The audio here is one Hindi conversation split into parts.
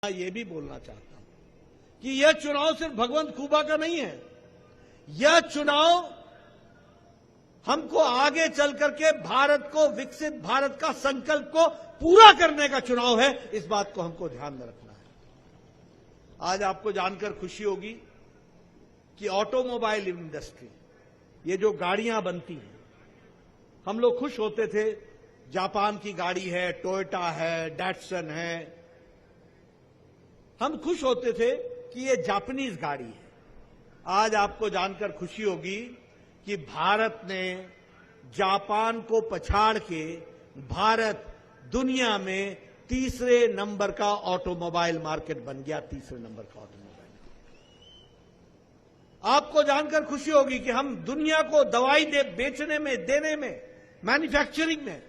ये भी बोलना चाहता हूं कि यह चुनाव सिर्फ भगवंत खूबा का नहीं है। यह चुनाव हमको आगे चल करके भारत को, विकसित भारत का संकल्प को पूरा करने का चुनाव है। इस बात को हमको ध्यान में रखना है। आज आपको जानकर खुशी होगी कि ऑटोमोबाइल इंडस्ट्री, ये जो गाड़ियां बनती हैं, हम लोग खुश होते थे, जापान की गाड़ी है, टोयोटा है, डैटसन है, हम खुश होते थे कि ये जापानीज गाड़ी है। आज आपको जानकर खुशी होगी कि भारत ने जापान को पछाड़ के भारत दुनिया में तीसरे नंबर का ऑटोमोबाइल मार्केट बन गया। तीसरे नंबर का ऑटोमोबाइल। आपको जानकर खुशी होगी कि हम दुनिया को दवाई बेचने में, देने में, मैन्युफैक्चरिंग में,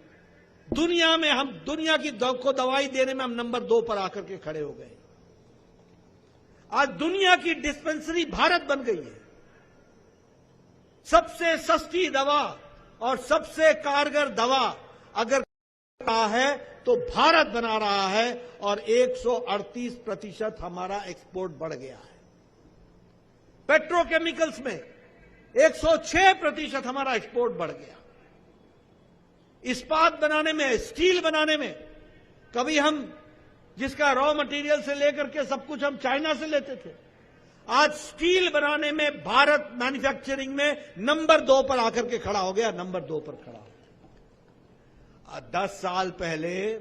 दुनिया में हम दुनिया की को दवाई देने में हम नंबर 2 पर आकर के खड़े हो गए। आज दुनिया की डिस्पेंसरी भारत बन गई है। सबसे सस्ती दवा और सबसे कारगर दवा अगर है तो भारत बना रहा है और 138% हमारा एक्सपोर्ट बढ़ गया है। पेट्रोकेमिकल्स में 106% हमारा एक्सपोर्ट बढ़ गया। इस्पात बनाने में, स्टील बनाने में, कभी हम जिसका रॉ मटेरियल से लेकर के सब कुछ हम चाइना से लेते थे, आज स्टील बनाने में भारत मैन्युफैक्चरिंग में नंबर 2 पर आकर के खड़ा हो गया। नंबर 2 पर खड़ा हो गया। 10 साल पहले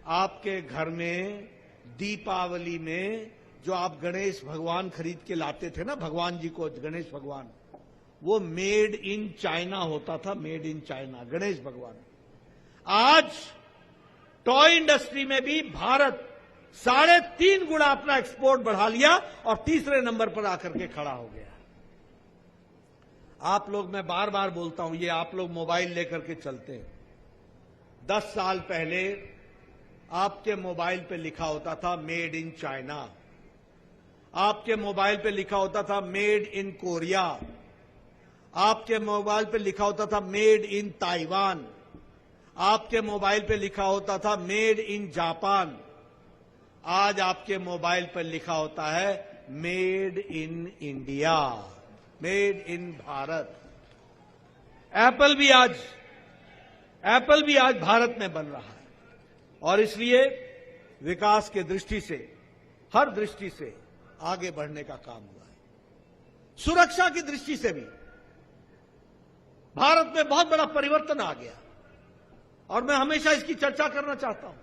आपके घर में दीपावली में जो आप गणेश भगवान खरीद के लाते थे ना, भगवान जी को, गणेश भगवान, वो मेड इन चाइना होता था। मेड इन चाइना गणेश भगवान। आज टॉय इंडस्ट्री में भी भारत 3.5 गुना अपना एक्सपोर्ट बढ़ा लिया और तीसरे नंबर पर आकर के खड़ा हो गया। आप लोग, मैं बार बार बोलता हूं, ये आप लोग मोबाइल लेकर के चलते हैं। 10 साल पहले आपके मोबाइल पे लिखा होता था मेड इन चाइना, आपके मोबाइल पे लिखा होता था मेड इन कोरिया, आपके मोबाइल पे लिखा होता था मेड इन ताइवान, आपके मोबाइल पे लिखा होता था मेड इन जापान। आज आपके मोबाइल पर लिखा होता है made in India, made in Bharat. Apple भी आज भारत में बन रहा है और इसलिए विकास के दृष्टि से, हर दृष्टि से आगे बढ़ने का काम हुआ है। सुरक्षा की दृष्टि से भी भारत में बहुत बड़ा परिवर्तन आ गया और मैं हमेशा इसकी चर्चा करना चाहता हूं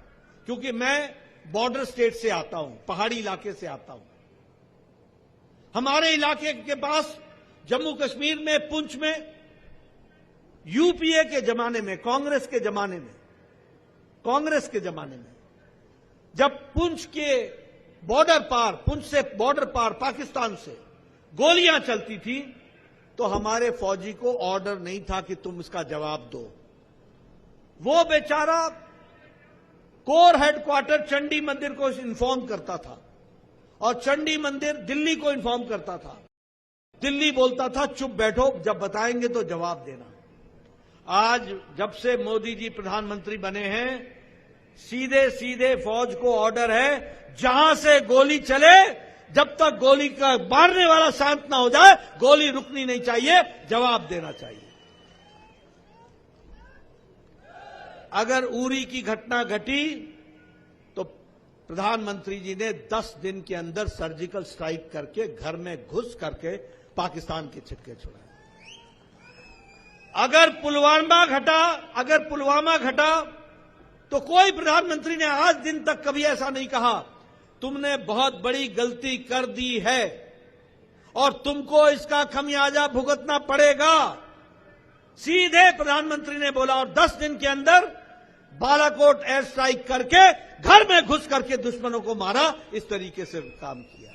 क्योंकि मैं बॉर्डर स्टेट से आता हूं, पहाड़ी इलाके से आता हूं। हमारे इलाके के पास जम्मू कश्मीर में, पुंछ में, यूपीए के जमाने में, कांग्रेस के जमाने में जब पुंछ के बॉर्डर पार, पुंछ से बॉर्डर पार पाकिस्तान से गोलियां चलती थी तो हमारे फौजी को ऑर्डर नहीं था कि तुम इसका जवाब दो। वो बेचारा कोर हेडक्वार्टर चंडी मंदिर को इन्फॉर्म करता था और चंडी मंदिर दिल्ली को इन्फॉर्म करता था। दिल्ली बोलता था चुप बैठो, जब बताएंगे तो जवाब देना। आज जब से मोदी जी प्रधानमंत्री बने हैं, सीधे सीधे फौज को ऑर्डर है, जहां से गोली चले, जब तक गोली का मारने वाला शांत ना हो जाए, गोली रुकनी नहीं चाहिए, जवाब देना चाहिए। अगर उरी की घटना घटी तो प्रधानमंत्री जी ने 10 दिन के अंदर सर्जिकल स्ट्राइक करके घर में घुस करके पाकिस्तान के छिटके छुड़ाए। अगर पुलवामा घटा तो कोई प्रधानमंत्री ने आज दिन तक कभी ऐसा नहीं कहा तुमने बहुत बड़ी गलती कर दी है और तुमको इसका खमियाजा भुगतना पड़ेगा। सीधे प्रधानमंत्री ने बोला और 10 दिन के अंदर बालाकोट एयर स्ट्राइक करके घर में घुस करके दुश्मनों को मारा। इस तरीके से काम किया।